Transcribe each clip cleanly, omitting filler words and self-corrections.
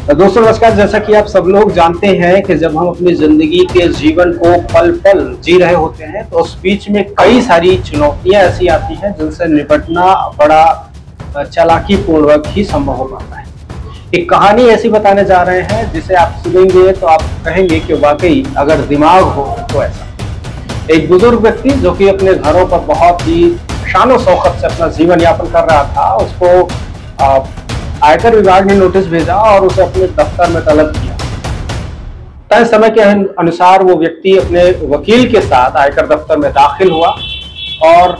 तो दोस्तों नमस्कार। जैसा कि आप सब लोग जानते हैं कि जब हम अपनी जिंदगी के जीवन को पल पल जी रहे होते हैं तो उस बीच में कई सारी चुनौतियां ऐसी आती हैं जिनसे निपटना बड़ा चालाकी पूर्वक ही संभव हो पाता है। एक कहानी ऐसी बताने जा रहे हैं जिसे आप सुनेंगे तो आप कहेंगे कि वाकई अगर दिमाग हो तो ऐसा। एक बुजुर्ग व्यक्ति जो कि अपने घरों पर बहुत ही शानो शौकत से अपना जीवन यापन कर रहा था, उसको आयकर विभाग ने नोटिस भेजा और उसे अपने दफ्तर में तलब किया। तय समय के अनुसार वो व्यक्ति अपने वकील के साथ आयकर दफ्तर में दाखिल हुआ और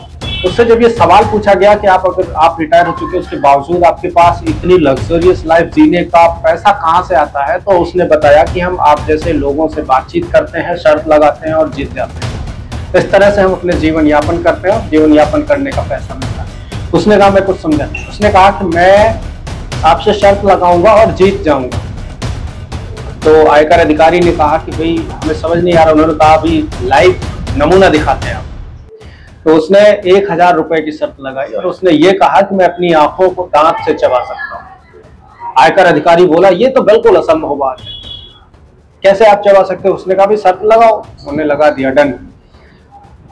उससे जब ये सवाल पूछा गया कि अगर आप रिटायर हो चुके उसके बावजूद आपके पास इतनी लग्जरियस लाइफ जीने का पैसा कहाँ से आता है, तो उसने बताया कि हम आप जैसे लोगों से बातचीत करते हैं, शर्त लगाते हैं और जीत जाते हैं। इस तरह से हम अपने जीवन यापन करते हैं और जीवन यापन करने का पैसा मिलता है। उसने कहा मैं कुछ समझा नहीं। उसने कहा कि मैं आपसे शर्त लगाऊंगा और जीत जाऊंगा। तो आयकर अधिकारी ने कहा कि भाई हमें समझ नहीं आ रहा। उन्होंने कहा अभी लाइव नमूना दिखाते हैं आप। तो उसने 1000 रुपए की शर्त लगाई और उसने ये कहा कि मैं अपनी आंखों को दांत से चबा सकता हूँ। आयकर अधिकारी बोला ये तो बिल्कुल असंभव बात है, कैसे आप चबा सकते हो? उसने कहा भाई शर्त लगाओ। उन्होंने लगा दिया, डन।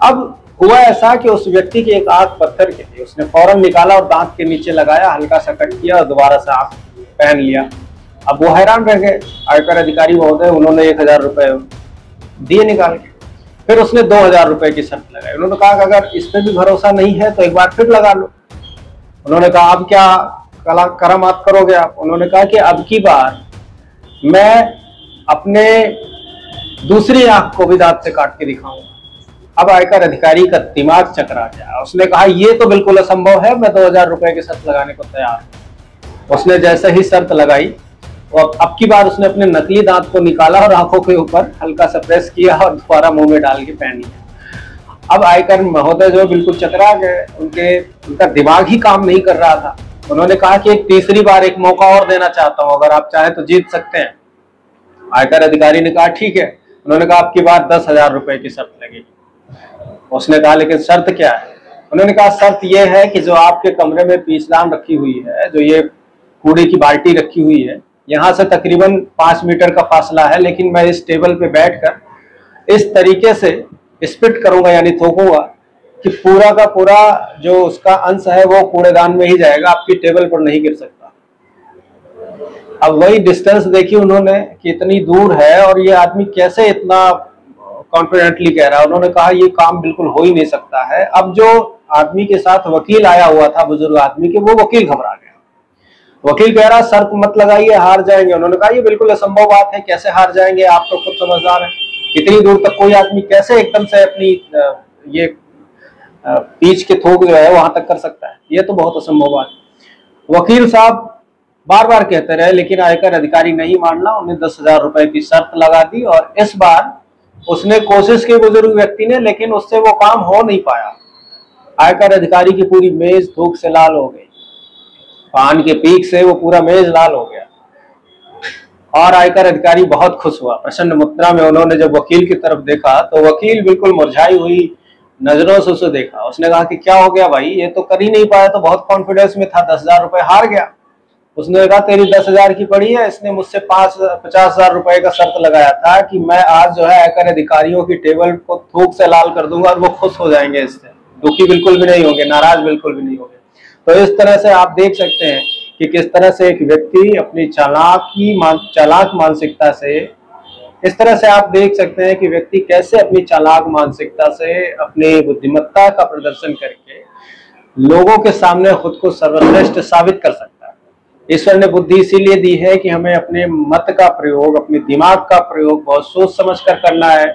अब हुआ ऐसा कि उस व्यक्ति की एक आंख पत्थर की थी। उसने फौरन निकाला और दांत के नीचे लगाया, हल्का सा कट किया और दोबारा से आंख पहन लिया। अब वो हैरान रह गए आयकर अधिकारी महोदय। उन्होंने 1000 रुपए दिए निकाल के। फिर उसने 2000 रुपए की शर्त लगाई। उन्होंने कहा कि अगर इस पे भी भरोसा नहीं है तो एक बार फिर लगा लो। उन्होंने कहा अब क्या करामात करोगे आप? उन्होंने कहा कि अब की बार मैं अपने दूसरी आंख को भी दांत से काट के दिखाऊंगा। अब आयकर अधिकारी का दिमाग चकरा गया। उसने कहा ये तो बिल्कुल असंभव है, मैं 2000 रुपए की शर्त लगाने को तैयार हूं। उसने जैसे ही शर्त लगाई और अब की बार उसने अपने नकली दांत को निकाला और आंखों के ऊपर हल्का सा प्रेस किया और दोबारा मुंह में डाल के पहन लिया। अब आयकर महोदय जो बिल्कुल चकरा गए, उनका दिमाग ही काम नहीं कर रहा था। उन्होंने कहा कि एक तीसरी बार एक मौका और देना चाहता हूं, अगर आप चाहें तो जीत सकते हैं। आयकर अधिकारी ने कहा ठीक है। उन्होंने कहा अब की बार 10,000 रुपए की शर्त लगेगी। उसने कहा लेकिन शर्त क्या है? उन्होंने कहा शर्त यह है कि जो आपके कमरे में पीछदान रखी हुई है, जो ये कूड़े की बाल्टी रखी हुई है, यहाँ से तकरीबन 5 मीटर का फासला है, लेकिन मैं इस टेबल पे बैठकर इस तरीके से स्पिट करूंगा यानी थूकूंगा कि पूरा का पूरा जो उसका अंश है वो कूड़ेदान में ही जाएगा, आपकी टेबल पर नहीं गिर सकता। अब वही डिस्टेंस देखी उन्होंने कि इतनी दूर है और ये आदमी कैसे इतना कॉन्फिडेंटली कह रहा है। उन्होंने कहा ये काम बिल्कुल हो ही नहीं सकता है। अब जो आदमी के साथ वकील आया हुआ था, बुजुर्ग आदमी के, वो वकील घबरा गया। वकील कह रहा शर्त मत लगाइए, हार जाएंगे। उन्होंने कहा ये बिल्कुल असंभव बात है, कैसे हार जाएंगे? आप तो खुद समझदार हैं, इतनी दूर तक कोई आदमी कैसे एकदम से अपनी ये पीछ के थोक जो है वहां तक कर सकता है? ये तो बहुत असंभव बात है। वकील साहब बार बार कहते रहे लेकिन आयकर अधिकारी नहीं मानना। उन्हें 10,000 रुपए की शर्त लगा दी और इस बार उसने कोशिश की बुजुर्ग व्यक्ति ने, लेकिन उससे वो काम हो नहीं पाया। आयकर अधिकारी की पूरी मेज थूक से लाल हो गई, पान के पीक से वो पूरा मेज लाल हो गया और आयकर अधिकारी बहुत खुश हुआ। प्रसन्न मुद्रा में उन्होंने जब वकील की तरफ देखा तो वकील बिल्कुल मुरझाई हुई नजरों से उसे देखा। उसने कहा कि क्या हो गया भाई, ये तो कर ही नहीं पाया, तो बहुत कॉन्फिडेंस में था, 10,000 रुपए हार गया। उसने कहा तेरी 10,000 की पड़ी है, इसने मुझसे 50,000 रुपए का शर्त लगाया था कि मैं आज जो है आयकर अधिकारियों की टेबल को थूक से लाल कर दूंगा और वो खुश हो जाएंगे, इससे दुखी बिल्कुल भी नहीं होंगे, नाराज बिल्कुल भी नहीं होंगे। तो इस तरह से आप देख सकते हैं कि किस तरह से एक व्यक्ति अपनी चालाक मानसिकता से, इस तरह से आप देख सकते हैं कि व्यक्ति कैसे अपनी चालाक मानसिकता से अपनी बुद्धिमत्ता का प्रदर्शन करके लोगों के सामने खुद को सर्वश्रेष्ठ साबित कर सकता है। ईश्वर ने बुद्धि इसीलिए दी है कि हमें अपने मत का प्रयोग, अपने दिमाग का प्रयोग बहुत सोच समझ कर करना है।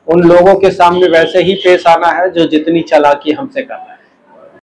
उन लोगों के सामने वैसे ही पेश आना है जो जितनी चालाकी हमसे कर रहे हैं।